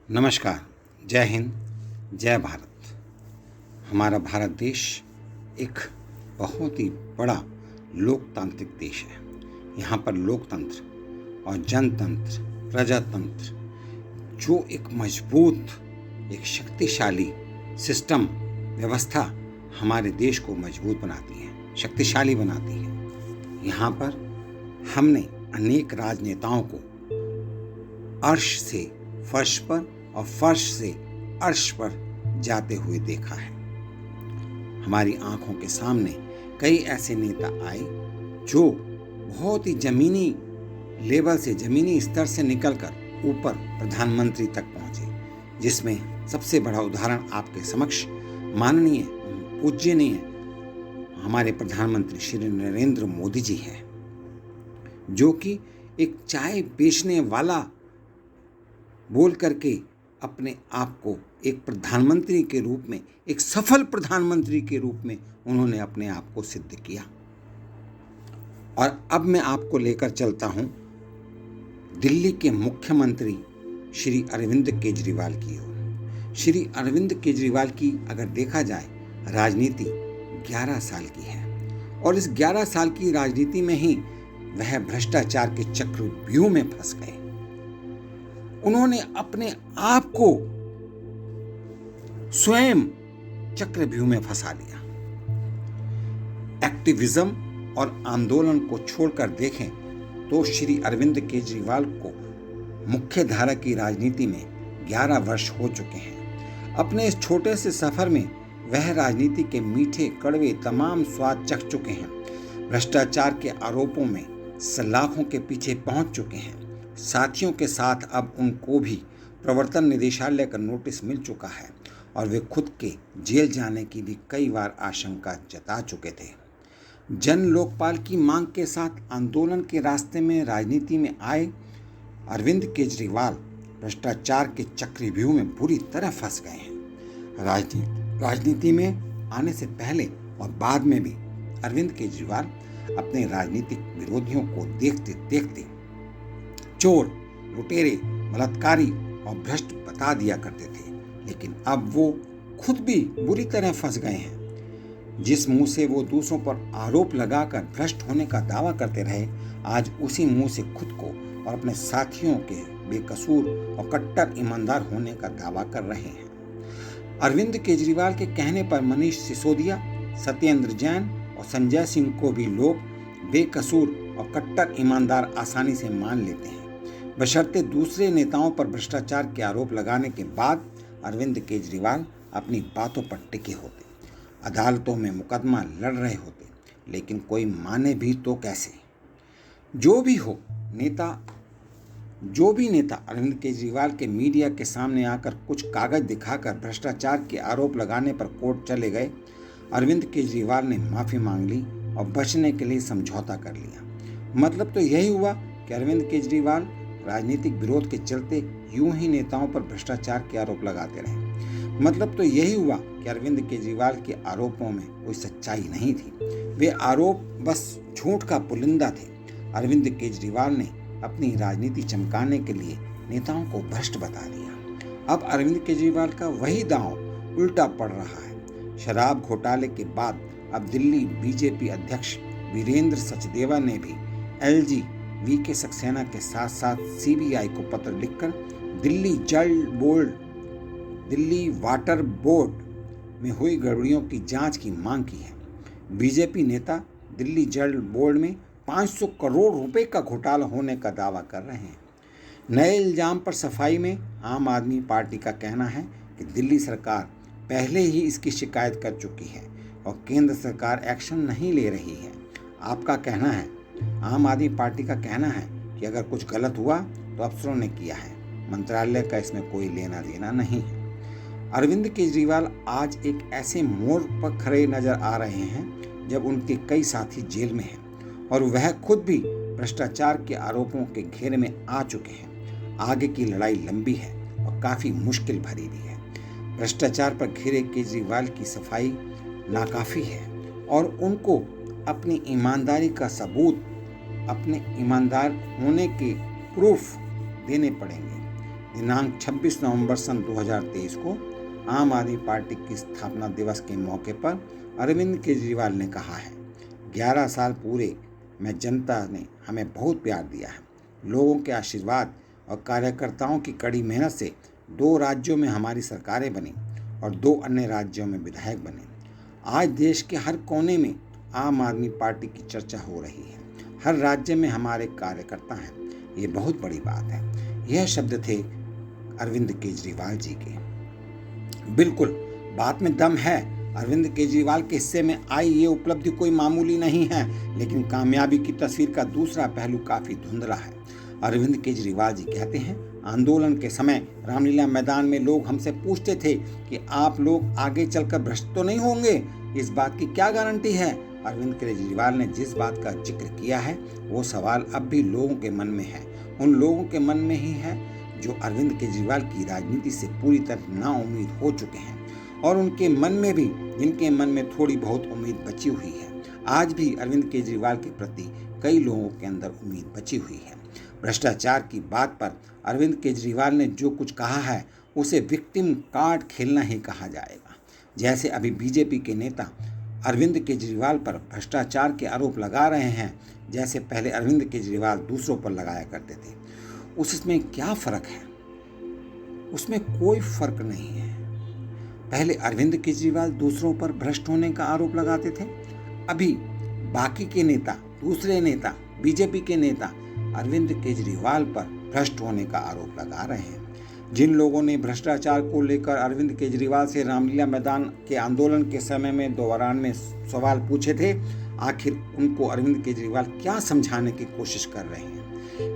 नमस्कार। जय हिंद, जय भारत। हमारा भारत देश एक बहुत ही बड़ा लोकतांत्रिक देश है। यहाँ पर लोकतंत्र और जनतंत्र, प्रजातंत्र जो एक मजबूत, एक शक्तिशाली सिस्टम, व्यवस्था हमारे देश को मजबूत बनाती है, शक्तिशाली बनाती है। यहाँ पर हमने अनेक राजनेताओं को अर्श से फर्श पर और फर्श से अर्श पर जाते हुए देखा है। हमारी आंखों के सामने कई ऐसे नेता आए जो बहुत ही जमीनी लेवल से, जमीनी स्तर से निकलकर ऊपर प्रधानमंत्री तक पहुंचे, जिसमें सबसे बड़ा उदाहरण आपके समक्ष माननीय पूज्यनीय हमारे प्रधानमंत्री श्री नरेंद्र मोदी जी हैं, जो कि एक चाय बेचने वाला बोल करके अपने आप को एक प्रधानमंत्री के रूप में, एक सफल प्रधानमंत्री के रूप में उन्होंने अपने आप को सिद्ध किया। और अब मैं आपको लेकर चलता हूं दिल्ली के मुख्यमंत्री श्री अरविंद केजरीवाल की ओर। श्री अरविंद केजरीवाल की अगर देखा जाए राजनीति 11 साल की है, और इस 11 साल की राजनीति में ही वह भ्रष्टाचार के चक्रव्यूह में फंस गए। उन्होंने अपने आप को स्वयं चक्रव्यूह में फंसा लिया। एक्टिविज्म और आंदोलन को छोड़कर देखें तो श्री अरविंद केजरीवाल को मुख्य धारा की राजनीति में 11 वर्ष हो चुके हैं। अपने इस छोटे से सफर में वह राजनीति के मीठे कड़वे तमाम स्वाद चख चुके हैं। भ्रष्टाचार के आरोपों में सलाखों के पीछे पहुंच चुके हैं। साथियों के साथ अब उनको भी प्रवर्तन निदेशालय का नोटिस मिल चुका है, और वे खुद के जेल जाने की भी कई बार आशंका जता चुके थे। जन लोकपाल की मांग के साथ आंदोलन के रास्ते में राजनीति में आए अरविंद केजरीवाल भ्रष्टाचार के चक्रव्यूह में बुरी तरह फंस गए हैं। राजनीति में आने से पहले और बाद में भी अरविंद केजरीवाल अपने राजनीतिक विरोधियों को देखते देखते चोर, लुटेरे, बलात्कारी और भ्रष्ट बता दिया करते थे, लेकिन अब वो खुद भी बुरी तरह फंस गए हैं। जिस मुंह से वो दूसरों पर आरोप लगाकर भ्रष्ट होने का दावा करते रहे, आज उसी मुंह से खुद को और अपने साथियों के बेकसूर और कट्टर ईमानदार होने का दावा कर रहे हैं। अरविंद केजरीवाल के कहने पर मनीष सिसोदिया, सत्येंद्र जैन और संजय सिंह को भी लोग बेकसूर और कट्टर ईमानदार आसानी से मान लेते हैं, बशर्ते दूसरे नेताओं पर भ्रष्टाचार के आरोप लगाने के बाद अरविंद केजरीवाल अपनी बातों पर टिके होते, अदालतों में मुकदमा लड़ रहे होते, लेकिन कोई माने भी तो कैसे। जो भी नेता अरविंद केजरीवाल के मीडिया के सामने आकर कुछ कागज दिखाकर भ्रष्टाचार के आरोप लगाने पर कोर्ट चले गए, अरविंद केजरीवाल ने माफ़ी मांग ली और बचने के लिए समझौता कर लिया। मतलब तो यही हुआ कि अरविंद केजरीवाल राजनीतिक विरोध के चलते यूं ही नेताओं पर भ्रष्टाचार के आरोप लगाते रहे। मतलब तो यही हुआ कि अरविंद केजरीवाल के आरोपों में कोई सच्चाई नहीं थी, वे आरोप बस झूठ का पुलिंदा थे। अरविंद केजरीवाल ने अपनी राजनीति चमकाने के लिए नेताओं को भ्रष्ट बता दिया। अब अरविंद केजरीवाल का वही दांव उल्टा पड़ रहा है। शराब घोटाले के बाद अब दिल्ली बीजेपी अध्यक्ष वीरेंद्र सचदेवा ने भी एलजी वीके सक्सेना के साथ साथ सीबीआई को पत्र लिखकर दिल्ली वाटर बोर्ड में हुई गड़बड़ियों की जांच की मांग की है। बीजेपी नेता दिल्ली जल बोर्ड में 500 करोड़ रुपए का घोटाला होने का दावा कर रहे हैं। नए इल्जाम पर सफाई में आम आदमी पार्टी का कहना है कि दिल्ली सरकार पहले ही इसकी शिकायत कर चुकी है और केंद्र सरकार एक्शन नहीं ले रही है। आपका कहना है, आम आदमी पार्टी का कहना है कि अगर कुछ गलत हुआ तो अफसरों ने किया है, मंत्रालय का इसमें कोई लेना देना नहीं है। अरविंद केजरीवाल आज एक ऐसे मोड़ पर खड़े नजर आ रहे हैं जब उनके कई साथी जेल में हैं और वह खुद भी भ्रष्टाचार के आरोपों के घेरे में आ चुके हैं। आगे की लड़ाई लंबी है और काफ़ी मुश्किल भरी भी है। भ्रष्टाचार पर घिरे केजरीवाल की सफाई नाकाफ़ी है और उनको अपनी ईमानदारी का सबूत, अपने ईमानदार होने के प्रूफ देने पड़ेंगे। दिनांक 26 नवंबर सन 2023 को आम आदमी पार्टी की स्थापना दिवस के मौके पर अरविंद केजरीवाल ने कहा है, 11 साल पूरे में जनता ने हमें बहुत प्यार दिया है। लोगों के आशीर्वाद और कार्यकर्ताओं की कड़ी मेहनत से 2 राज्यों में हमारी सरकारें बनी और 2 अन्य राज्यों में विधायक बने। आज देश के हर कोने में आम आदमी पार्टी की चर्चा हो रही है। हर राज्य में हमारे कार्यकर्ता हैं। ये बहुत बड़ी बात है। यह शब्द थे अरविंद केजरीवाल जी के। बिल्कुल, बात में दम है। अरविंद केजरीवाल के हिस्से में आई ये उपलब्धि कोई मामूली नहीं है, लेकिन कामयाबी की तस्वीर का दूसरा पहलू काफी धुंधला है। अरविंद केजरीवाल जी कहते हैं, आंदोलन के समय रामलीला मैदान में लोग हमसे पूछते थे कि आप लोग आगे चलकर भ्रष्ट तो नहीं होंगे, इस बात की क्या गारंटी है। अरविंद केजरीवाल ने जिस बात का जिक्र किया है वो सवाल अब भी लोगों के मन में है। उन लोगों के मन में ही है जो अरविंद केजरीवाल की राजनीति से पूरी तरह नाउम्मीद हो चुके हैं, और उनके मन में भी जिनके मन में थोड़ी बहुत उम्मीद बची हुई है। आज भी अरविंद केजरीवाल के प्रति कई लोगों के अंदर उम्मीद बची हुई है। भ्रष्टाचार की बात पर अरविंद केजरीवाल ने जो कुछ कहा है उसे विक्टिम कार्ड खेलना ही कहा जाएगा। जैसे अभी बीजेपी के नेता अरविंद केजरीवाल पर भ्रष्टाचार के आरोप लगा रहे हैं, जैसे पहले अरविंद केजरीवाल दूसरों पर लगाया करते थे। उसमें क्या फर्क है? उसमें कोई फर्क नहीं है। पहले अरविंद केजरीवाल दूसरों पर भ्रष्ट होने का आरोप लगाते थे, अभी बाकी के नेता, दूसरे नेता, बीजेपी के नेता अरविंद केजरीवाल पर भ्रष्ट होने का आरोप लगा रहे हैं। जिन लोगों ने भ्रष्टाचार को लेकर अरविंद केजरीवाल से रामलीला मैदान के आंदोलन के समय में दौरान में सवाल पूछे थे, आखिर उनको अरविंद केजरीवाल क्या समझाने की कोशिश कर रहे हैं?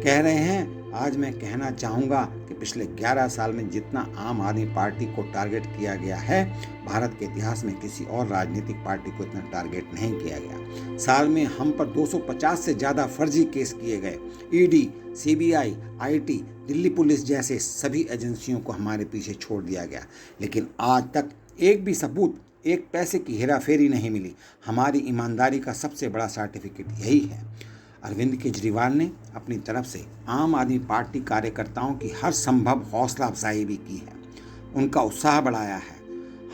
कह रहे हैं, आज मैं कहना चाहूँगा कि पिछले 11 साल में जितना आम आदमी पार्टी को टारगेट किया गया है, भारत के इतिहास में किसी और राजनीतिक पार्टी को इतना टारगेट नहीं किया गया। साल में हम पर 250 से ज़्यादा फर्जी केस किए गए। ED, CBI, IT, Delhi police जैसे सभी एजेंसियों को हमारे पीछे छोड़ दिया गया, लेकिन आज तक एक भी सबूत, एक पैसे की हेराफेरी नहीं मिली। हमारी ईमानदारी का सबसे बड़ा सर्टिफिकेट यही है। अरविंद केजरीवाल ने अपनी तरफ से आम आदमी पार्टी कार्यकर्ताओं की हर संभव हौसला अफजाई भी की है, उनका उत्साह बढ़ाया है।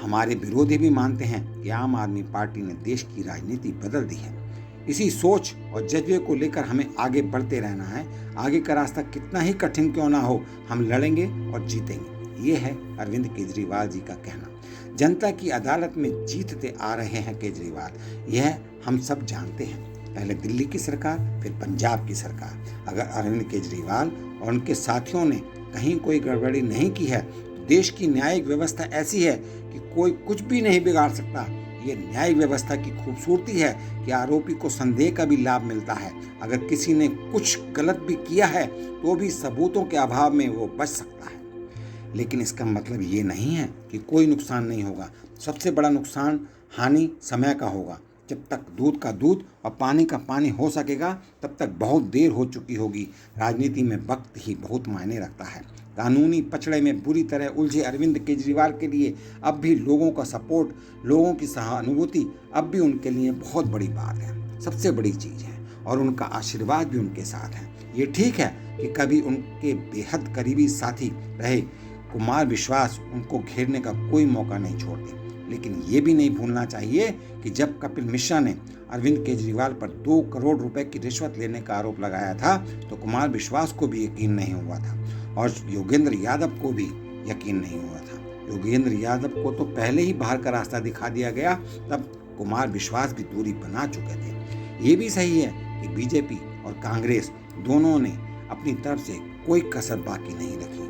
हमारे विरोधी भी मानते हैं कि आम आदमी पार्टी ने देश की राजनीति बदल दी है। इसी सोच और जज्बे को लेकर हमें आगे बढ़ते रहना है। आगे का रास्ता कितना ही कठिन क्यों ना हो, हम लड़ेंगे और जीतेंगे। ये है अरविंद केजरीवाल जी का कहना। जनता की अदालत में जीतते आ रहे हैं केजरीवाल, यह हम सब जानते हैं। पहले दिल्ली की सरकार, फिर पंजाब की सरकार। अगर अरविंद केजरीवाल और उनके साथियों ने कहीं कोई गड़बड़ी नहीं की है तो देश की न्यायिक व्यवस्था ऐसी है कि कोई कुछ भी नहीं बिगाड़ सकता। ये न्यायिक व्यवस्था की खूबसूरती है कि आरोपी को संदेह का भी लाभ मिलता है। अगर किसी ने कुछ गलत भी किया है तो भी सबूतों के अभाव में वो बच सकता है। लेकिन इसका मतलब ये नहीं है कि कोई नुकसान नहीं होगा। सबसे बड़ा नुकसान हानि समय का होगा। जब तक दूध का दूध और पानी का पानी हो सकेगा तब तक बहुत देर हो चुकी होगी। राजनीति में वक्त ही बहुत मायने रखता है। कानूनी पचड़े में बुरी तरह उलझे अरविंद केजरीवाल के लिए अब भी लोगों का सपोर्ट, लोगों की सहानुभूति अब भी उनके लिए बहुत बड़ी बात है, सबसे बड़ी चीज़ है, और उनका आशीर्वाद भी उनके साथ है। ये ठीक है कि कभी उनके बेहद करीबी साथी रहे कुमार विश्वास उनको घेरने का कोई मौका नहीं छोड़ते, लेकिन ये भी नहीं भूलना चाहिए कि जब कपिल मिश्रा ने अरविंद केजरीवाल पर 2 करोड़ रुपए की रिश्वत लेने का आरोप लगाया था तो कुमार विश्वास को भी यकीन नहीं हुआ था, और योगेंद्र यादव को भी यकीन नहीं हुआ था। योगेंद्र यादव को तो पहले ही बाहर का रास्ता दिखा दिया गया, तब कुमार विश्वास भी दूरी बना चुके थे। ये भी सही है कि बीजेपी और कांग्रेस दोनों ने अपनी तरफ से कोई कसर बाकी नहीं रखी,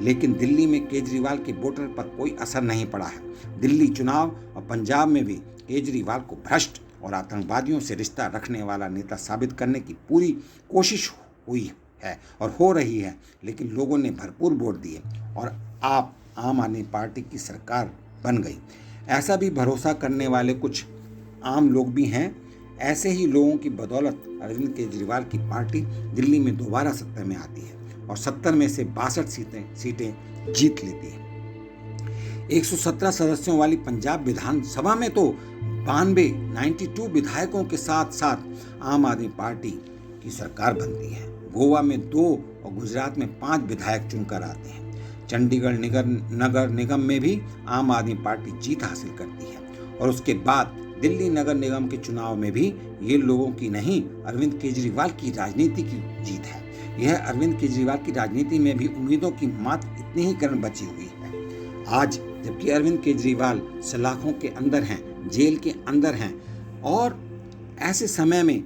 लेकिन दिल्ली में केजरीवाल के वोटर पर कोई असर नहीं पड़ा है। दिल्ली चुनाव और पंजाब में भी केजरीवाल को भ्रष्ट और आतंकवादियों से रिश्ता रखने वाला नेता साबित करने की पूरी कोशिश हुई है और हो रही है, लेकिन लोगों ने भरपूर वोट दिए और आप आम आदमी पार्टी की सरकार बन गई। ऐसा भी भरोसा करने वाले कुछ आम लोग भी हैं। ऐसे ही लोगों की बदौलत अरविंद केजरीवाल की पार्टी दिल्ली में दोबारा सत्ता में आती है और 70 में से 62 सीटें जीत लेती है। 117 सदस्यों वाली पंजाब विधानसभा में तो 92 विधायकों के साथ साथ आम आदमी पार्टी की सरकार बनती है। गोवा में 2 और गुजरात में 5 विधायक चुनकर आते हैं। चंडीगढ़ नगर निगम में भी आम आदमी पार्टी जीत हासिल करती है और उसके बाद दिल्ली नगर निगम के चुनाव में भी ये लोगों की नहीं, अरविंद केजरीवाल की राजनीति की जीत है। यह अरविंद केजरीवाल की राजनीति में भी उम्मीदों की मात्र इतनी ही करण बची हुई है। आज जबकि अरविंद केजरीवाल सलाखों के अंदर हैं, जेल के अंदर हैं, और ऐसे समय में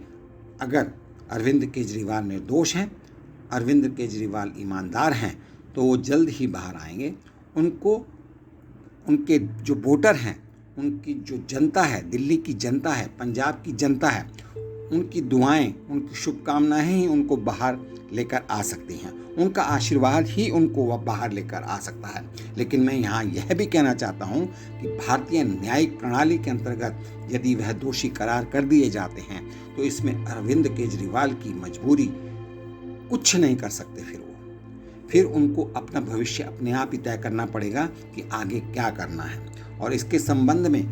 अगर अरविंद केजरीवाल निर्दोष हैं, अरविंद केजरीवाल ईमानदार हैं, तो वो जल्द ही बाहर आएंगे। उनको उनके जो वोटर हैं, उनकी जो जनता है, दिल्ली की जनता है, पंजाब की जनता है, उनकी दुआएं, उनकी शुभकामनाएं ही उनको बाहर लेकर आ सकती हैं। उनका आशीर्वाद ही उनको वह बाहर लेकर आ सकता है। लेकिन मैं यहाँ यह भी कहना चाहता हूँ कि भारतीय न्यायिक प्रणाली के अंतर्गत यदि वह दोषी करार कर दिए जाते हैं तो इसमें अरविंद केजरीवाल की मजबूरी कुछ नहीं कर सकते। फिर उनको अपना भविष्य अपने आप ही तय करना पड़ेगा कि आगे क्या करना है। और इसके संबंध में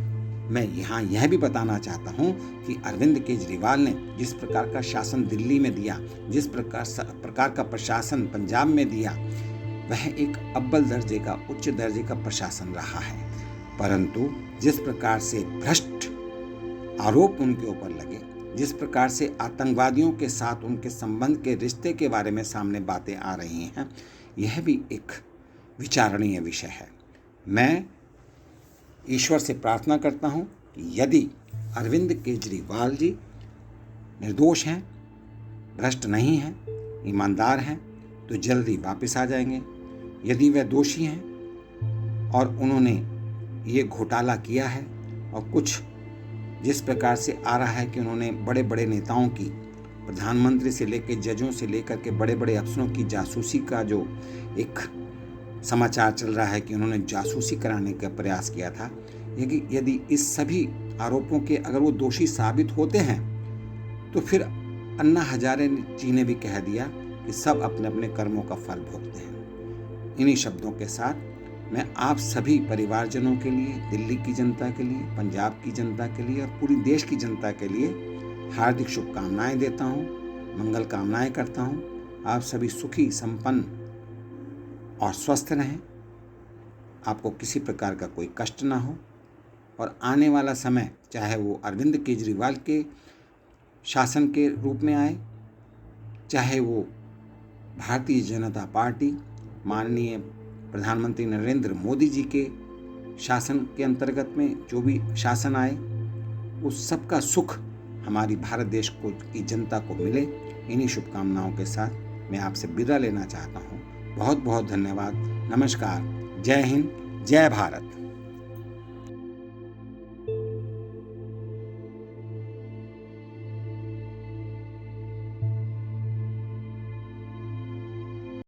मैं यहाँ यह भी बताना चाहता हूँ कि अरविंद केजरीवाल ने जिस प्रकार का शासन दिल्ली में दिया, जिस प्रकार का प्रशासन पंजाब में दिया, वह एक अव्वल दर्जे का, उच्च दर्जे का प्रशासन रहा है। परंतु जिस प्रकार से भ्रष्ट आरोप उनके ऊपर लगे, जिस प्रकार से आतंकवादियों के साथ उनके संबंध के रिश्ते के बारे में सामने बातें आ रही हैं, यह भी एक विचारणीय विषय है। मैं ईश्वर से प्रार्थना करता हूं कि यदि अरविंद केजरीवाल जी निर्दोष हैं, भ्रष्ट नहीं हैं, ईमानदार हैं, तो जल्दी वापस आ जाएंगे। यदि वह दोषी हैं और उन्होंने ये घोटाला किया है और कुछ जिस प्रकार से आ रहा है कि उन्होंने बड़े बड़े नेताओं की, प्रधानमंत्री से लेकर जजों से लेकर के बड़े बड़े अफसरों की जासूसी का जो एक समाचार चल रहा है कि उन्होंने जासूसी कराने का प्रयास किया था, यदि इस सभी आरोपों के अगर वो दोषी साबित होते हैं तो फिर अन्ना हजारे जी ने भी कह दिया कि सब अपने अपने कर्मों का फल भोगते हैं। इन्हीं शब्दों के साथ मैं आप सभी परिवारजनों के लिए, दिल्ली की जनता के लिए, पंजाब की जनता के लिए और पूरी देश की जनता के लिए हार्दिक शुभकामनाएं देता हूं, मंगल कामनाएं करता हूं। आप सभी सुखी, संपन्न और स्वस्थ रहें, आपको किसी प्रकार का कोई कष्ट ना हो, और आने वाला समय चाहे वो अरविंद केजरीवाल के शासन के रूप में आए, चाहे वो भारतीय जनता पार्टी, माननीय प्रधानमंत्री नरेंद्र मोदी जी के शासन के अंतर्गत में जो भी शासन आए, उस सब का सुख हमारी भारत देश को की जनता को मिले। इन्हीं शुभकामनाओं के साथ मैं आपसे विदा लेना चाहता हूँ। बहुत बहुत धन्यवाद। नमस्कार। जय हिंद, जय भारत।